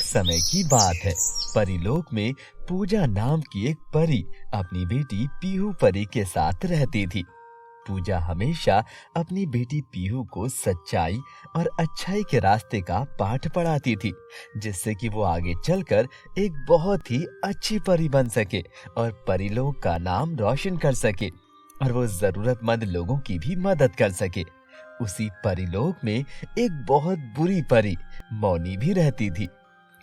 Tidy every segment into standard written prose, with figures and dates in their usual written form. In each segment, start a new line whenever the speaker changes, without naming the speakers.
समय की बात है। परीलोक में पूजा नाम की एक परी अपनी बेटी पीहू परी के साथ रहती थी। पूजा हमेशा अपनी बेटी पीहू को सच्चाई और अच्छाई के रास्ते का पाठ पढ़ाती थी, जिससे कि वो आगे चलकर एक बहुत ही अच्छी परी बन सके और परीलोक का नाम रोशन कर सके और वो जरूरतमंद लोगों की भी मदद कर सके। उसी परीलोक में एक बहुत बुरी परी मौनी भी रहती थी।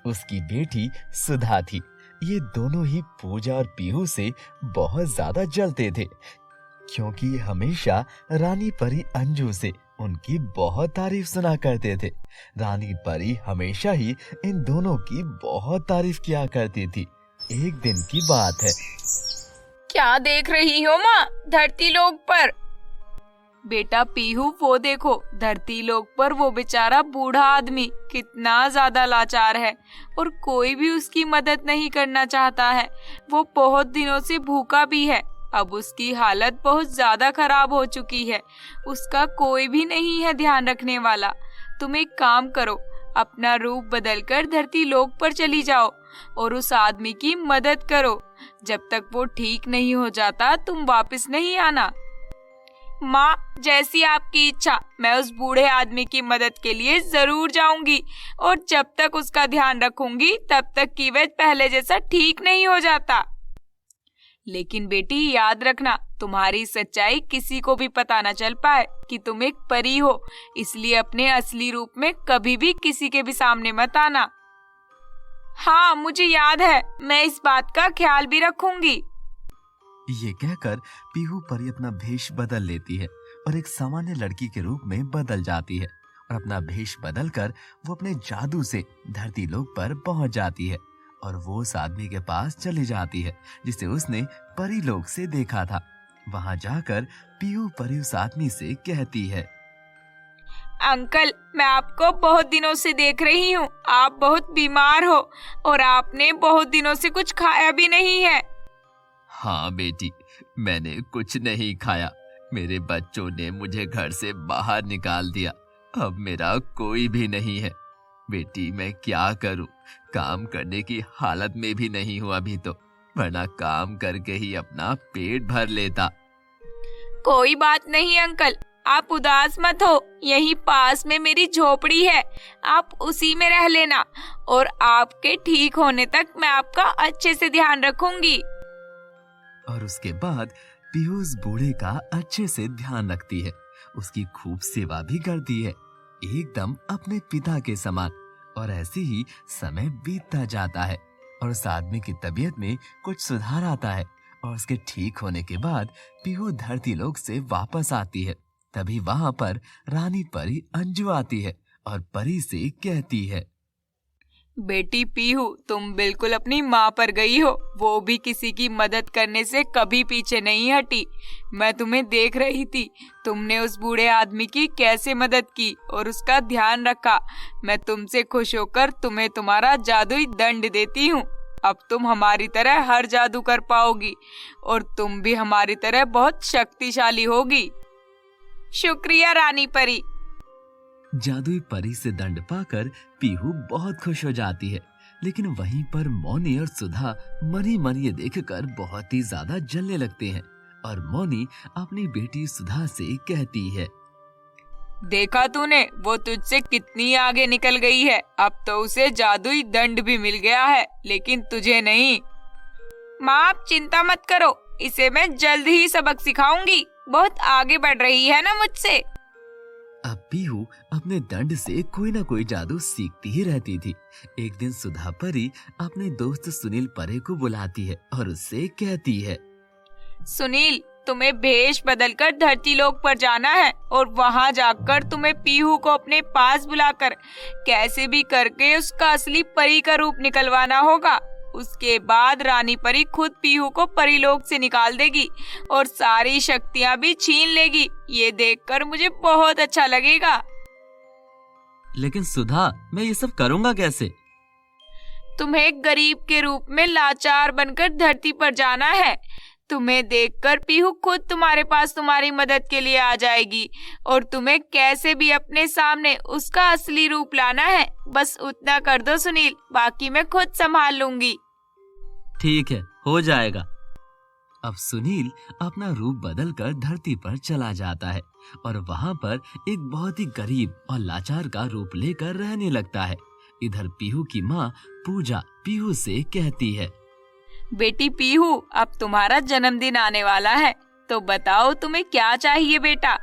उसकी बेटी सुधा थी। ये दोनों ही पूजा और पीहू से बहुत ज्यादा जलते थे, क्योंकि हमेशा रानी परी अंजू से उनकी बहुत तारीफ सुना करते थे। रानी परी हमेशा ही इन दोनों की बहुत तारीफ किया करती थी। एक दिन की बात है।
क्या देख रही हो माँ धरती लोक पर? बेटा पीहू, वो देखो धरती लोक पर वो बेचारा बूढ़ा आदमी कितना ज्यादा लाचार है और कोई भी उसकी मदद नहीं करना चाहता है। वो बहुत दिनों से भूखा भी है। अब उसकी हालत बहुत ज्यादा खराब हो चुकी है। उसका कोई भी नहीं है ध्यान रखने वाला। तुम एक काम करो, अपना रूप बदलकर धरती लोक पर चली जाओ और उस आदमी की मदद करो। जब तक वो ठीक नहीं हो जाता तुम वापस नहीं आना। माँ, जैसी आपकी इच्छा, मैं उस बूढ़े आदमी की मदद के लिए जरूर जाऊंगी और जब तक उसका ध्यान रखूंगी तब तक कि वह पहले जैसा ठीक नहीं हो जाता। लेकिन बेटी याद रखना, तुम्हारी सच्चाई किसी को भी पता न चल पाए कि तुम एक परी हो, इसलिए अपने असली रूप में कभी भी किसी के भी सामने मत आना। हाँ, मुझे याद है, मैं इस बात का ख्याल भी रखूंगी।
ये कहकर पीहू परी अपना भेष बदल लेती है और एक सामान्य लड़की के रूप में बदल जाती है और अपना भेष बदलकर वो अपने जादू से धरती लोक पर पहुंच जाती है और वो उस आदमी के पास चली जाती है जिसे उसने परी लोक से देखा था। वहां जाकर पीहू परी उस आदमी से कहती है,
अंकल, मैं आपको बहुत दिनों से देख रही हूँ। आप बहुत बीमार हो और आपने बहुत दिनों से कुछ खाया भी नहीं है।
हाँ बेटी, मैंने कुछ नहीं खाया। मेरे बच्चों ने मुझे घर से बाहर निकाल दिया। अब मेरा कोई भी नहीं है। बेटी, मैं क्या करूं? काम करने की हालत में भी नहीं हूं अभी तो, वरना काम करके ही अपना पेट भर लेता।
कोई बात नहीं अंकल, आप उदास मत हो। यहीं पास में मेरी झोपड़ी है, आप उसी में रह लेना और आपके ठीक होने तक मैं आपका अच्छे से ध्यान रखूंगी।
और उसके बाद पीहू उस बूढ़े का अच्छे से ध्यान रखती है, उसकी खूब सेवा भी करती है, एकदम अपने पिता के समान। और ऐसे ही समय बीतता जाता है और उस आदमी की तबीयत में कुछ सुधार आता है और उसके ठीक होने के बाद पीहू धरती लोक से वापस आती है। तभी वहां पर रानी परी अंजू आती है और परी से कहती है,
बेटी पीहू, तुम बिल्कुल अपनी माँ पर गई हो। वो भी किसी की मदद करने से कभी पीछे नहीं हटी। मैं तुम्हें देख रही थी, तुमने उस बूढ़े आदमी की कैसे मदद की और उसका ध्यान रखा। मैं तुमसे खुश होकर तुम्हें तुम्हारा जादुई दंड देती हूँ। अब तुम हमारी तरह हर जादू कर पाओगी और तुम भी हमारी तरह बहुत शक्तिशाली होगी। शुक्रिया रानी परी।
जादुई परी से दंड पाकर पीहू बहुत खुश हो जाती है, लेकिन वहीं पर मौनी और सुधा मनी मन ये देखकर बहुत ही ज्यादा जलने लगते हैं और मौनी अपनी बेटी सुधा से कहती है,
देखा तूने, वो तुझसे कितनी आगे निकल गई है। अब तो उसे जादुई दंड भी मिल गया है, लेकिन तुझे नहीं। माँ, आप चिंता मत करो, इसे मैं जल्द ही सबक सिखाऊंगी। बहुत आगे बढ़ रही है ना मुझसे।
अब पीहू अपने दंड से कोई ना कोई जादू सीखती ही रहती थी। एक दिन सुधा परी अपने दोस्त सुनील परे को बुलाती है और उससे कहती है,
सुनील, तुम्हें भेष बदलकर धरती लोक पर जाना है और वहां जाकर तुम्हें पीहू को अपने पास बुलाकर कैसे भी करके उसका असली परी का रूप निकलवाना होगा। उसके बाद रानी परी खुद पीहू को परीलोक से निकाल देगी और सारी शक्तियां भी छीन लेगी। ये देखकर मुझे बहुत अच्छा लगेगा।
लेकिन सुधा, मैं ये सब करूँगा कैसे?
तुम्हें गरीब के रूप में लाचार बनकर धरती पर जाना है। तुम्हें देखकर पीहू खुद तुम्हारे पास तुम्हारी मदद के लिए आ जाएगी और तुम्हें कैसे भी अपने सामने उसका असली रूप लाना है। बस उतना कर दो सुनील, बाकी मैं खुद संभाल लूंगी।
ठीक है, हो जाएगा। अब सुनील अपना रूप बदलकर धरती पर चला जाता है और वहाँ पर एक बहुत ही गरीब और लाचार का रूप लेकर रहने लगता है। इधर पीहू की माँ पूजा पीहू से कहती है,
बेटी पीहू, अब तुम्हारा जन्मदिन आने वाला है, तो बताओ तुम्हें क्या चाहिए बेटा।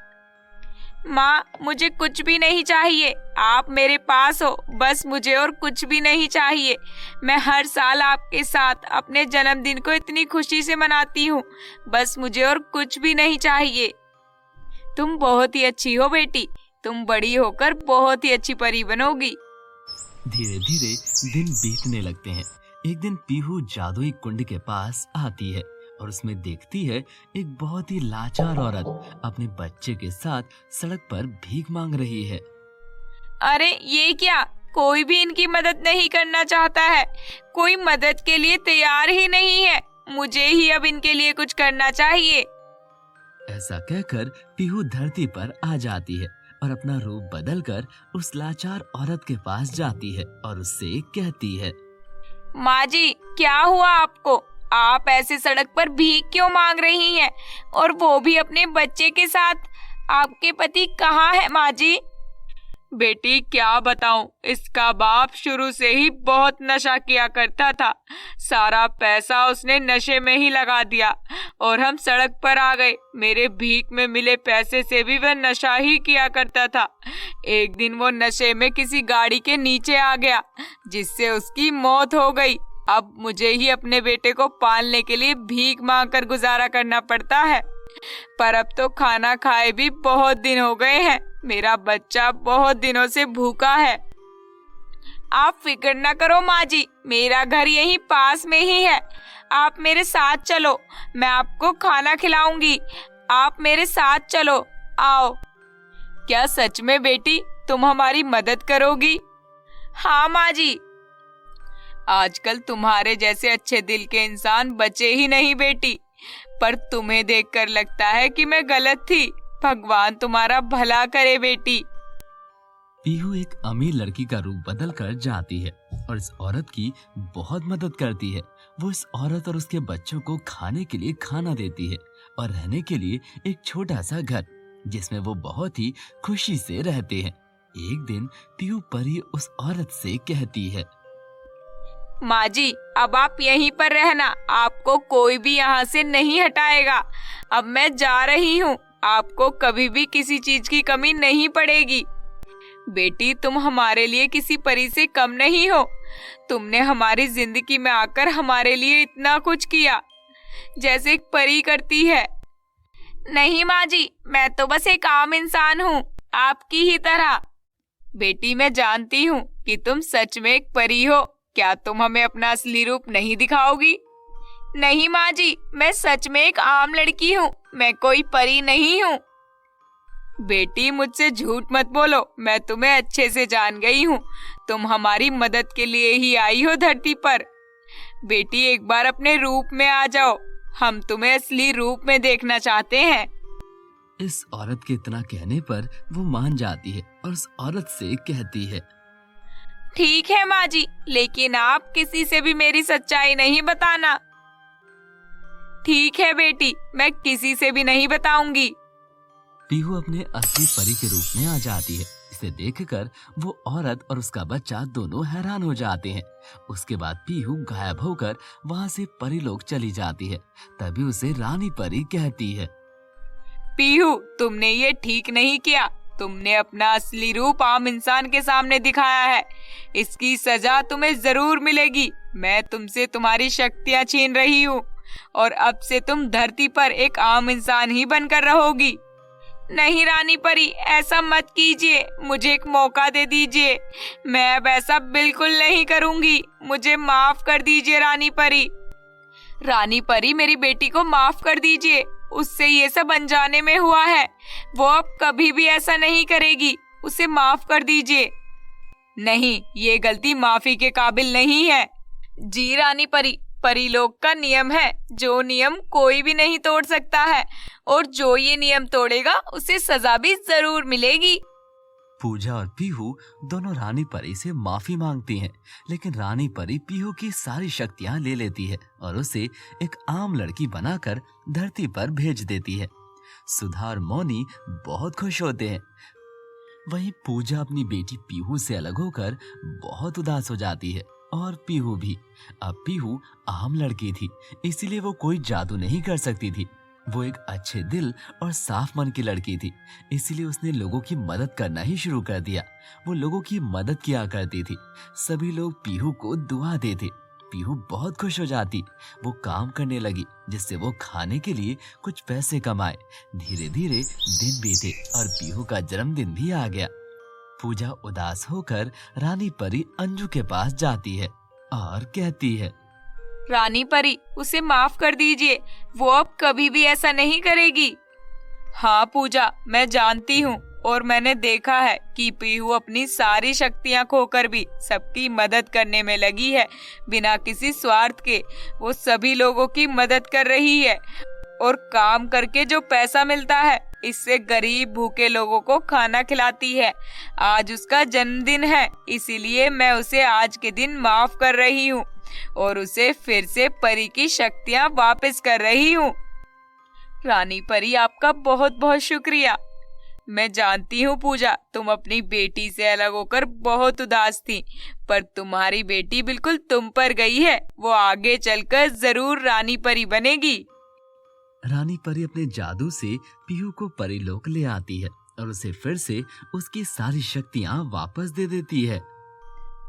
माँ, मुझे कुछ भी नहीं चाहिए, आप मेरे पास हो, बस मुझे और कुछ भी नहीं चाहिए। मैं हर साल आपके साथ अपने जन्मदिन को इतनी खुशी से मनाती हूँ, बस मुझे और कुछ भी नहीं चाहिए। तुम बहुत ही अच्छी हो बेटी, तुम बड़ी होकर बहुत ही अच्छी परी बनोगी।
धीरे धीरे दिन बीतने लगते हैं। एक दिन पीहू जादुई कुंड के पास आती है और उसमें देखती है एक बहुत ही लाचार औरत अपने बच्चे के साथ सड़क पर भीख मांग रही है।
अरे ये क्या, कोई भी इनकी मदद नहीं करना चाहता है, कोई मदद के लिए तैयार ही नहीं है। मुझे ही अब इनके लिए कुछ करना चाहिए।
ऐसा कहकर पीहू धरती पर आ जाती है और अपना रूप बदलकर उस लाचार औरत के पास जाती है और उससे कहती है,
माँ जी, क्या हुआ आपको? आप ऐसे सड़क पर भीख क्यों मांग रही हैं? और वो भी अपने बच्चे के साथ? आपके पति कहाँ है माँ जी? बेटी क्या बताऊं, इसका बाप शुरू से ही बहुत नशा किया करता था। सारा पैसा उसने नशे में ही लगा दिया और हम सड़क पर आ गए। मेरे भीख में मिले पैसे से भी वह नशा ही किया करता था। एक दिन वो नशे में किसी गाड़ी के नीचे आ गया, जिससे उसकी मौत हो गई। अब मुझे ही अपने बेटे को पालने के लिए भीख मांगकर गुजारा करना पड़ता है। पर अब तो खाना खाए भी बहुत दिन हो गए हैं। मेरा बच्चा बहुत दिनों से भूखा है। आप फिक्र न करो माँ जी, मेरा घर यहीं पास में ही है। आप मेरे साथ चलो, मैं आपको खाना खिलाऊंगी। आप मेरे साथ चलो, आओ। क्या सच में बेटी तुम हमारी मदद करोगी? हाँ माँ जी। आजकल तुम्हारे जैसे अच्छे दिल के इंसान बचे ही नहीं बेटी, पर तुम्हें देखकर लगता है कि मैं गलत थी। भगवान तुम्हारा भला करे बेटी।
पीहू एक अमीर लड़की का रूप बदल कर जाती है और इस औरत की बहुत मदद करती है। वो इस औरत और उसके बच्चों को खाने के लिए खाना देती है और रहने के लिए एक छोटा सा घर, जिसमें वो बहुत ही खुशी से रहते हैं। एक दिन पीहू परी उस औरत से कहती है,
माँ जी, अब आप यहीं पर रहना, आपको कोई भी यहाँ से नहीं हटाएगा। अब मैं जा रही हूँ, आपको कभी भी किसी चीज की कमी नहीं पड़ेगी। बेटी तुम हमारे लिए किसी परी से कम नहीं हो। तुमने हमारी जिंदगी में आकर हमारे लिए इतना कुछ किया, जैसे एक परी करती है। नहीं माँ जी, मैं तो बस एक आम इंसान हूँ, आपकी ही तरह। बेटी मैं जानती हूँ कि तुम सच में एक परी हो। क्या तुम हमें अपना असली रूप नहीं दिखाओगी? नहीं माँ जी, मैं सच में एक आम लड़की हूँ, मैं कोई परी नहीं हूँ। बेटी मुझसे झूठ मत बोलो, मैं तुम्हें अच्छे से जान गई हूँ। तुम हमारी मदद के लिए ही आई हो धरती पर। बेटी एक बार अपने रूप में आ जाओ, हम तुम्हें असली रूप में देखना चाहते हैं।
इस औरत के इतना कहने पर वो मान जाती है और उस औरत से कहती है,
ठीक है माँ जी, लेकिन आप किसी से भी मेरी सच्चाई नहीं बताना। ठीक है बेटी, मैं किसी से भी नहीं बताऊंगी।
पीहू अपने असली परी के रूप में आ जाती है। इसे देखकर वो औरत और उसका बच्चा दोनों हैरान हो जाते हैं। उसके बाद पीहू गायब होकर वहाँ से परी लोग चली जाती है। तभी उसे रानी परी कहती है,
पीहू तुमने ये ठीक नहीं किया। तुमने अपना असली रूप आम इंसान के सामने दिखाया है। इसकी सजा तुम्हें जरूर मिलेगी। मैं तुमसे तुम्हारी शक्तियाँ छीन रही हूँ और अब से तुम धरती पर एक आम इंसान ही बनकर रहोगी। नहीं रानी परी, ऐसा मत कीजिए, मुझे एक मौका दे दीजिए। मैं अब ऐसा बिल्कुल नहीं करूँगी। मुझे माफ कर दीजिए रानी परी। रानी परी, मेरी बेटी को माफ कर दीजिए। उससे ये सब अनजाने में हुआ है। वो अब कभी भी ऐसा नहीं करेगी। उसे माफ कर दीजिए। नहीं, ये गलती माफी के काबिल नहीं है। जी रानी परी, परीलोक का नियम है, जो नियम कोई भी नहीं तोड़ सकता है, और जो ये नियम तोड़ेगा उसे सजा भी जरूर मिलेगी।
पूजा और पीहू दोनों रानी परी से माफी मांगती हैं, लेकिन रानी परी पीहू की सारी शक्तियां ले लेती है और उसे एक आम लड़की बनाकर धरती पर भेज देती है। सुधा और मौनी बहुत खुश होते हैं। वहीं पूजा अपनी बेटी पीहू से अलग होकर बहुत उदास हो जाती है, और पीहू भी। अब पीहू आम लड़की थी, इसीलिए वो कोई जादू नहीं कर सकती थी। वो एक अच्छे दिल और साफ मन की लड़की थी, इसीलिए उसने लोगों की मदद करना ही शुरू कर दिया। वो लोगों की मदद किया करती थी। सभी लोग पीहू को दुआ देते। पीहू बहुत खुश हो जाती। वो काम करने लगी, जिससे वो खाने के लिए कुछ पैसे कमाए। धीरे धीरे दिन बीते और पीहू का जन्मदिन भी आ गया। पूजा उदास होकर रानी परी अंजू के पास जाती है और कहती है,
रानी परी, उसे माफ कर दीजिए, वो अब कभी भी ऐसा नहीं करेगी। हाँ पूजा, मैं जानती हूँ और मैंने देखा है कि पीहू अपनी सारी शक्तियाँ खोकर भी सबकी मदद करने में लगी है। बिना किसी स्वार्थ के वो सभी लोगों की मदद कर रही है, और काम करके जो पैसा मिलता है इससे गरीब भूखे लोगों को खाना खिलाती है। आज उसका जन्मदिन है, इसीलिए मैं उसे आज के दिन माफ कर रही हूँ और उसे फिर से परी की शक्तियाँ वापस कर रही हूँ। रानी परी, आपका बहुत बहुत शुक्रिया। मैं जानती हूँ पूजा, तुम अपनी बेटी से अलग होकर बहुत उदास थी, पर तुम्हारी बेटी बिल्कुल तुम पर गई है। वो आगे चलकर जरूर रानी परी बनेगी।
रानी परी अपने जादू से पीहू को परीलोक ले आती है और उसे फिर से उसकी सारी शक्तियाँ वापस दे देती है।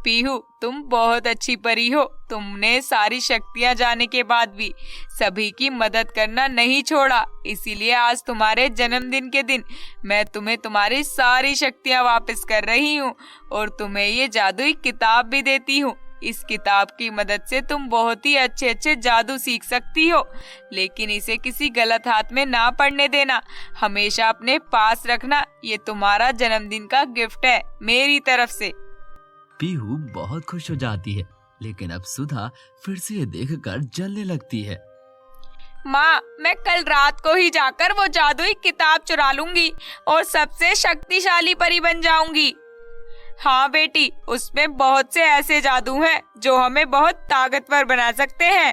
पीहू, तुम बहुत अच्छी परी हो। तुमने सारी शक्तियाँ जाने के बाद भी सभी की मदद करना नहीं छोड़ा, इसीलिए आज तुम्हारे जन्मदिन के दिन मैं तुम्हें तुम्हारी सारी शक्तियाँ वापस कर रही हूँ और तुम्हें ये जादुई किताब भी देती हूँ। इस किताब की मदद से तुम बहुत ही अच्छे अच्छे जादू सीख सकती हो, लेकिन इसे किसी गलत हाथ में ना पड़ने देना। हमेशा अपने पास रखना। ये तुम्हारा जन्मदिन का गिफ्ट है मेरी तरफ से।
पीहू बहुत खुश हो जाती है, लेकिन अब सुधा फिर से ये देखकर जलने लगती है।
माँ, मैं कल रात को ही जाकर वो जादुई किताब चुरा लूंगी और सबसे शक्तिशाली परी बन जाऊंगी। हाँ बेटी, उसमें बहुत से ऐसे जादू हैं जो हमें बहुत ताकतवर बना सकते हैं।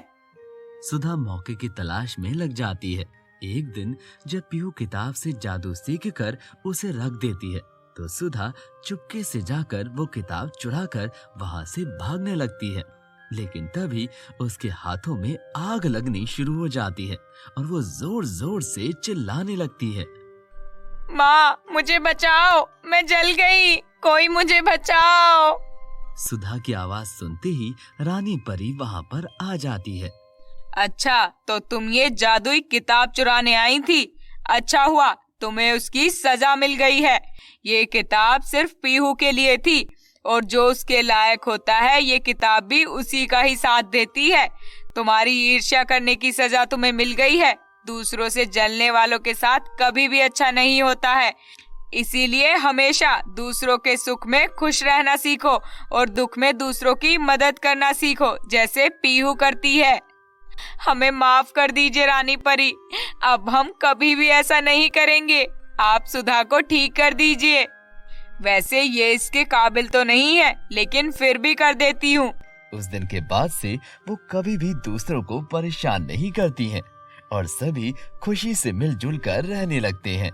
सुधा मौके की तलाश में लग जाती है। एक दिन जब पीहू किताब से जादू सीख कर उसे रख देती है, तो सुधा चुपके से जाकर वो किताब चुराकर वहां से भागने लगती है। लेकिन तभी उसके हाथों में आग लगनी शुरू हो जाती है और वो जोर जोर से चिल्लाने लगती है,
माँ, मुझे बचाओ, मैं जल गई, कोई मुझे बचाओ।
सुधा की आवाज सुनते ही रानी परी वहां पर आ जाती है।
अच्छा, तो तुम ये जादुई किताब चुराने आई थी। अच्छा हुआ, तुम्हें उसकी सजा मिल गई है। ये किताब सिर्फ पीहू के लिए थी, और जो उसके लायक होता है ये किताब भी उसी का ही साथ देती है। तुम्हारी ईर्ष्या करने की सजा तुम्हें मिल गई है। दूसरों से जलने वालों के साथ कभी भी अच्छा नहीं होता है, इसीलिए हमेशा दूसरों के सुख में खुश रहना सीखो और दुख में दूसरों की मदद करना सीखो, जैसे पीहू करती है। हमें माफ कर दीजिए रानी परी, अब हम कभी भी ऐसा नहीं करेंगे। आप सुधा को ठीक कर दीजिए। वैसे ये इसके काबिल तो नहीं है, लेकिन फिर भी कर देती हूँ।
उस दिन के बाद से वो कभी भी दूसरों को परेशान नहीं करती हैं और सभी खुशी से मिलजुल कर रहने लगते हैं।